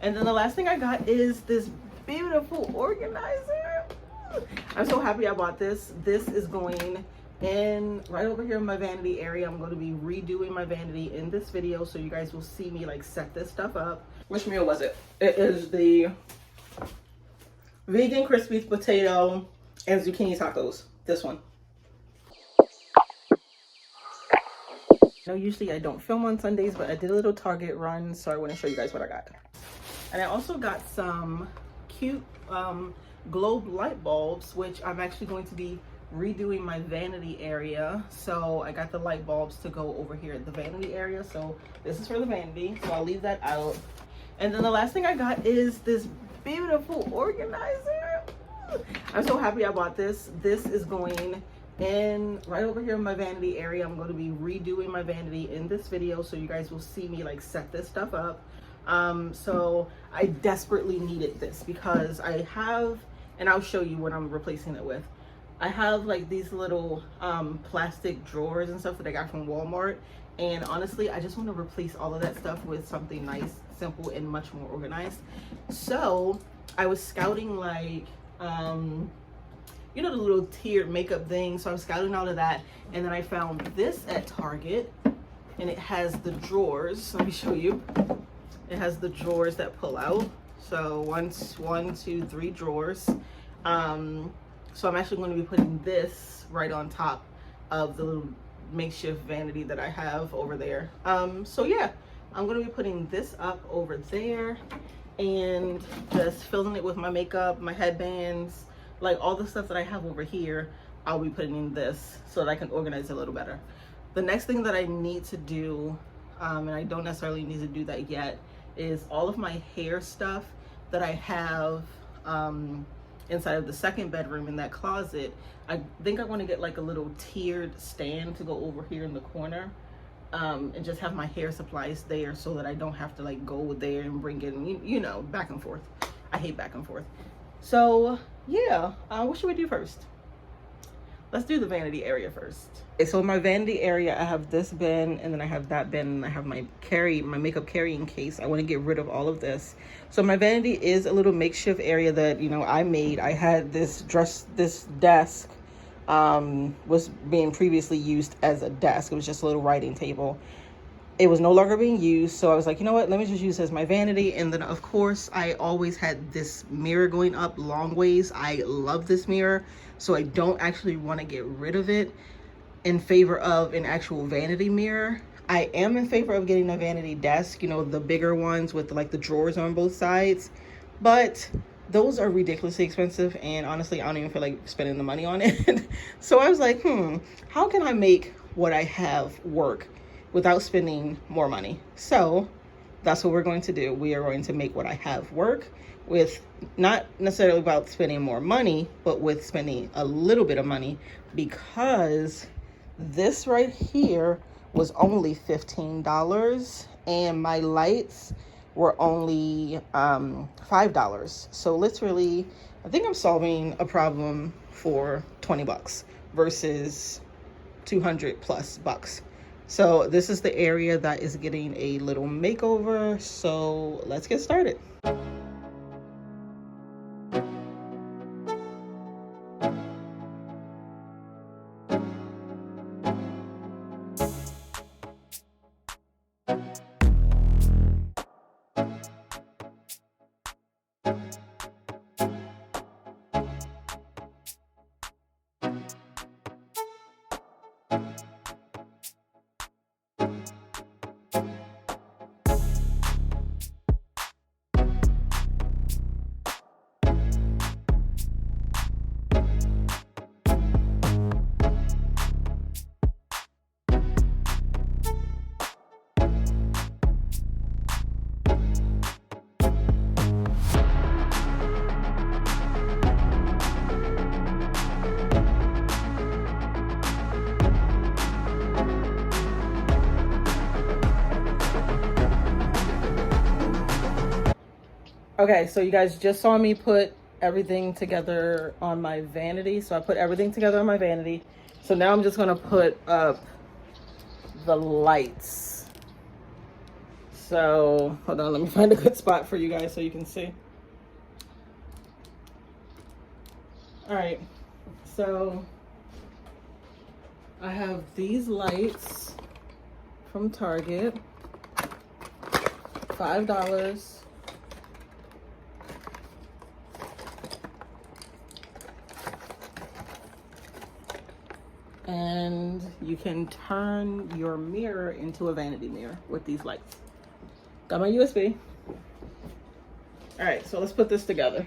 And then the last thing I got is this beautiful organizer. I'm so happy I bought this. This is going in right over here in my vanity area. I'm going to be redoing my vanity in this video, so you guys will see me like set this stuff up. Which meal was it? It is the vegan crispy potato and zucchini tacos. This one. No, usually I don't film on Sundays, but I did a little Target run, so I want to show you guys what I got. And I also got some cute globe light bulbs, which I'm actually going to be redoing my vanity area. So I got the light bulbs to go over here at the vanity area. So this is for the vanity, so I'll leave that out. And then the last thing I got is this beautiful organizer. I'm so happy I bought this. This is going in right over here in my vanity area. I'm going to be redoing my vanity in this video, so you guys will see me like set this stuff up. So I desperately needed this because I have, and I'll show you what I'm replacing it with. I have like these little plastic drawers and stuff that I got from Walmart, and honestly I just want to replace all of that stuff with something nice, simple, and much more organized. So I was scouting like you know, the little tiered makeup thing. So I was scouting all of that, and then I found this at Target, and it has the drawers. Let me show you. It has the drawers that pull out. So one, two, three drawers. So I'm actually going to be putting this right on top of the little makeshift vanity that I have over there. So yeah, I'm going to be putting this up over there and just filling it with my makeup, my headbands, like all the stuff that I have over here. I'll be putting in this so that I can organize it a little better. The next thing that I need to do, and I don't necessarily need to do that yet, is all of my hair stuff that I have inside of the second bedroom in that closet. I think I want to get like a little tiered stand to go over here in the corner, and just have my hair supplies there so that I don't have to like go there and bring it, you know, back and forth. I hate back and forth. So yeah, what should we do first? Let's do the vanity area first. Okay, so in my vanity area, I have this bin, and then I have that bin, and I have my makeup carrying case. I want to get rid of all of this. So my vanity is a little makeshift area that, you know, I made. I had this desk was being previously used as a desk. It was just a little writing table. It was no longer being used, so I was like, you know what, let me just use this as my vanity. And then of course I always had this mirror going up long ways. I love this mirror, so I don't actually want to get rid of it in favor of an actual vanity mirror. I am in favor of getting a vanity desk, you know, the bigger ones with like the drawers on both sides, but those are ridiculously expensive, and honestly I don't even feel like spending the money on it. So I was like, how can I make what I have work without spending more money? So that's what we're going to do. We are going to make what I have work, with not necessarily about spending more money, but with spending a little bit of money, because this right here was only $15 and my lights were only $5. So literally, I think I'm solving a problem for 20 bucks versus 200 plus bucks. So this is the area that is getting a little makeover. So let's get started. Okay, so you guys just saw me put everything together on my vanity. So I put everything together on my vanity. So now I'm just gonna put up the lights. So hold on, let me find a good spot for you guys so you can see. All right, so I have these lights from Target, $5. And you can turn your mirror into a vanity mirror with these lights. Got my USB. All right, so let's put this together.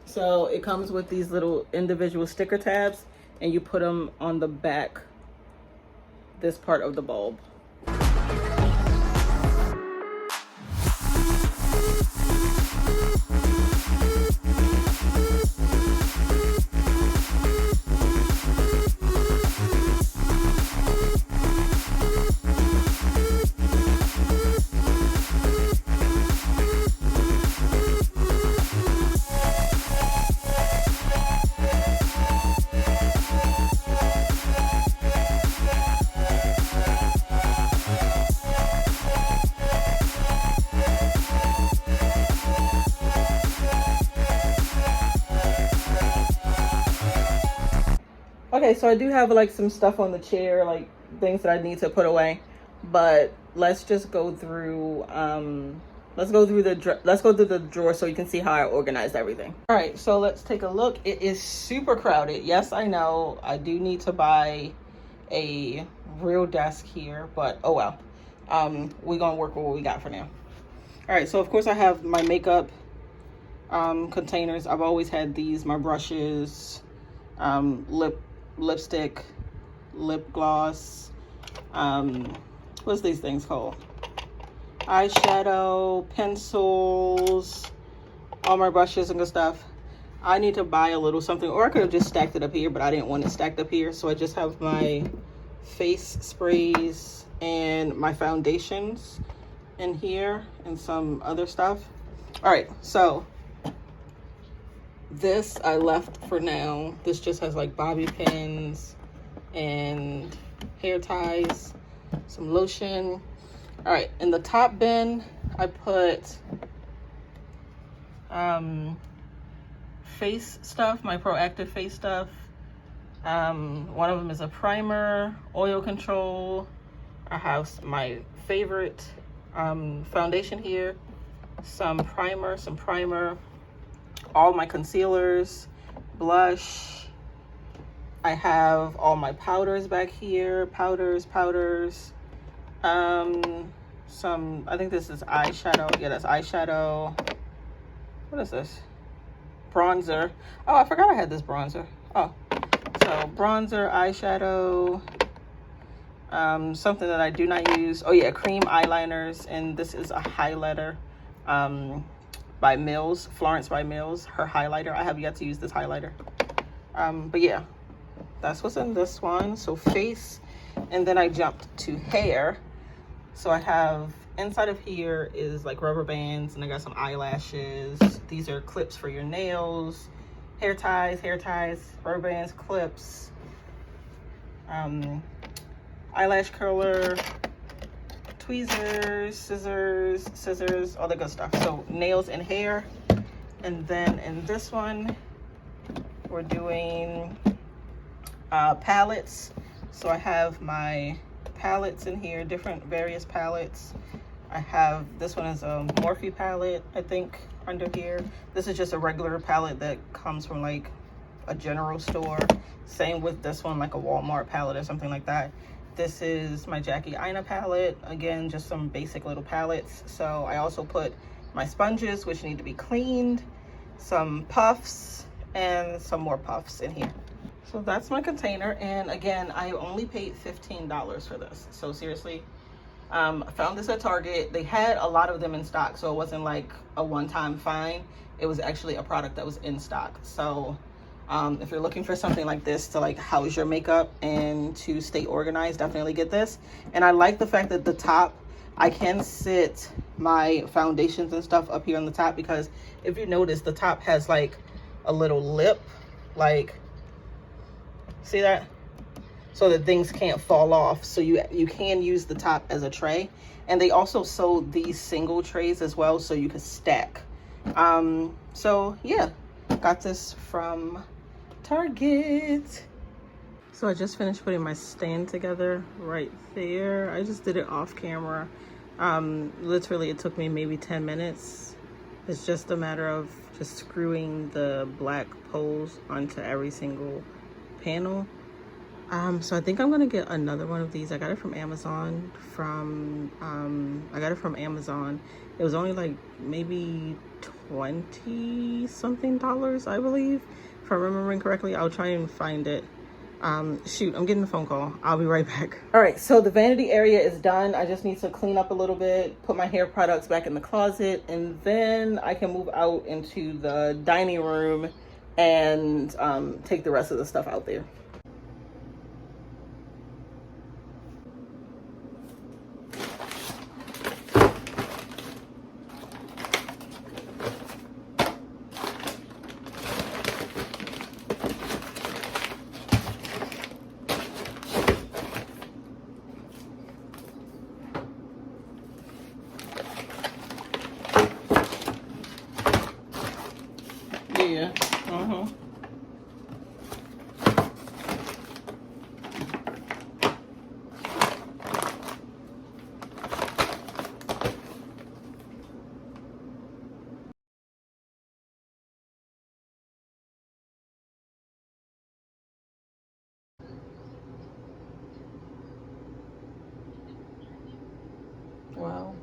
So it comes with these little individual sticker tabs, and you put them on the back, this part of the bulb. Okay, so I do have like some stuff on the chair, like things that I need to put away, but let's just go through let's go through the drawer so you can see how I organized everything. All right, so let's take a look. It is super crowded. Yes, I know I do need to buy a real desk here, but oh well. We're gonna work with what we got for now. All right, so of course I have my makeup containers. I've always had these, my brushes, lipstick, lip gloss, what's these things called? Eyeshadow, pencils, all my brushes and good stuff. I need to buy a little something, or I could have just stacked it up here, but I didn't want it stacked up here, so I just have my face sprays and my foundations in here and some other stuff. All right, so this I left for now. This just has like bobby pins and hair ties, some lotion. All right, in the top bin I put face stuff, my proactive face stuff. One of them is a primer, oil control. I have my favorite foundation here, some primer, all my concealers, blush. I have all my powders back here, powders. Some, I think this is eyeshadow. Yeah, that's eyeshadow. What is this? Bronzer. Oh, I forgot I had this bronzer. Oh, so bronzer, eyeshadow, something that I do not use. Oh yeah, cream eyeliners, and this is a highlighter by Mills, Florence by Mills, her highlighter. I have yet to use this highlighter. But yeah, that's what's in this one. So face, and then I jumped to hair. So I have, inside of here is like rubber bands, and I got some eyelashes. These are clips for your nails, hair ties, rubber bands, clips, eyelash curler, tweezers, scissors, all the good stuff. So nails and hair. And then in this one, we're doing palettes. So I have my palettes in here, different various palettes. I have, this one is a Morphe palette, I think, under here. This is just a regular palette that comes from like a general store. Same with this one, like a Walmart palette or something like that. This is my Jackie Aina palette. Again, just some basic little palettes. So I also put my sponges, which need to be cleaned, some puffs, and some more puffs in here. So that's my container. And again, I only paid $15 for this. So seriously, I found this at Target. They had a lot of them in stock, so it wasn't like a one-time find. It was actually a product that was in stock. So if you're looking for something like this to like house your makeup and to stay organized, definitely get this. And I like the fact that the top, I can sit my foundations and stuff up here on the top, because if you notice, the top has like a little lip, like, see that? So that things can't fall off. So you can use the top as a tray. And they also sold these single trays as well, so you could stack. So yeah, got this from Target. So I just finished putting my stand together right there. I just did it off camera. Literally it took me maybe 10 minutes. It's just a matter of just screwing the black poles onto every single panel. So I think I'm gonna get another one of these. I got it from Amazon. I got it from Amazon. It was only like maybe 20 something dollars, I believe, if I'm remembering correctly. I'll try and find it. Shoot, I'm getting a phone call. I'll be right back. All right, so the vanity area is done. I just need to clean up a little bit, put my hair products back in the closet, and then I can move out into the dining room and take the rest of the stuff out there. Yeah. Wow.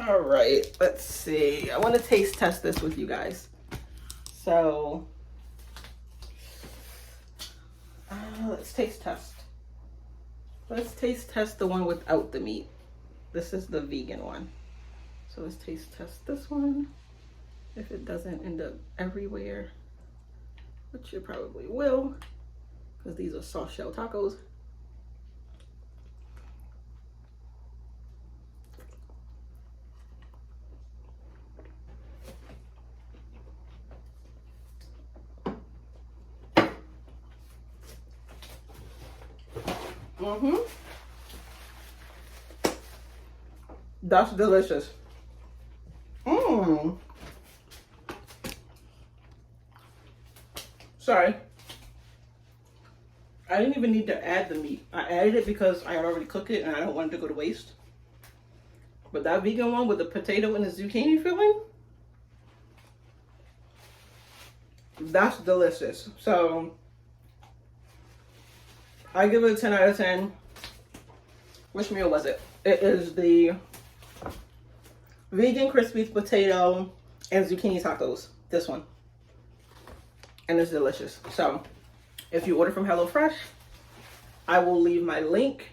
All right, let's see. I want to taste test this with you guys. So let's taste test. Let's taste test the one without the meat. This is the vegan one. So let's taste test this one. If it doesn't end up everywhere, which it probably will, because these are soft shell tacos. Mm-hmm. That's delicious. Mmm. Sorry. I didn't even need to add the meat. I added it because I had already cooked it and I don't want it to go to waste. But that vegan one with the potato and the zucchini filling, that's delicious. So I give it a 10 out of 10. Which meal was it? It is the vegan crispy potato and zucchini tacos. This one. And it's delicious. So if you order from HelloFresh, I will leave my link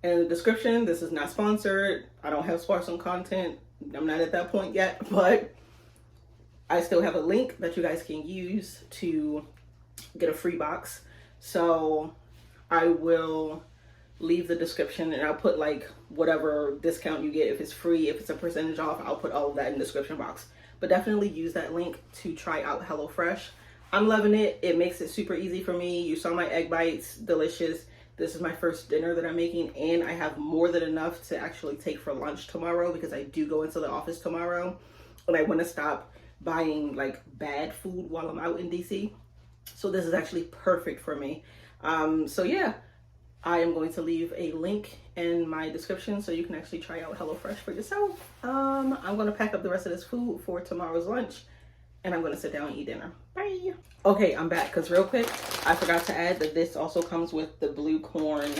in the description. This is not sponsored. I don't have sponsored content. I'm not at that point yet, but I still have a link that you guys can use to get a free box. So I will leave the description and I'll put like whatever discount you get. If it's free, if it's a percentage off, I'll put all of that in the description box. But definitely use that link to try out HelloFresh. I'm loving it. It makes it super easy for me. You saw my egg bites, delicious. This is my first dinner that I'm making, and I have more than enough to actually take for lunch tomorrow because I do go into the office tomorrow and I want to stop buying like bad food while I'm out in DC. So this is actually perfect for me. So yeah, I am going to leave a link in my description so you can actually try out HelloFresh for yourself. I'm going to pack up the rest of this food for tomorrow's lunch and I'm going to sit down and eat dinner. Bye. Okay, I'm back because real quick, I forgot to add that this also comes with the blue corn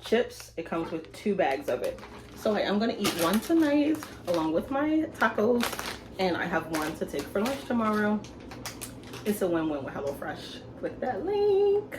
chips. It comes with 2 bags of it. So I'm going to eat one tonight along with my tacos and I have one to take for lunch tomorrow. It's a win-win with HelloFresh. Click that link.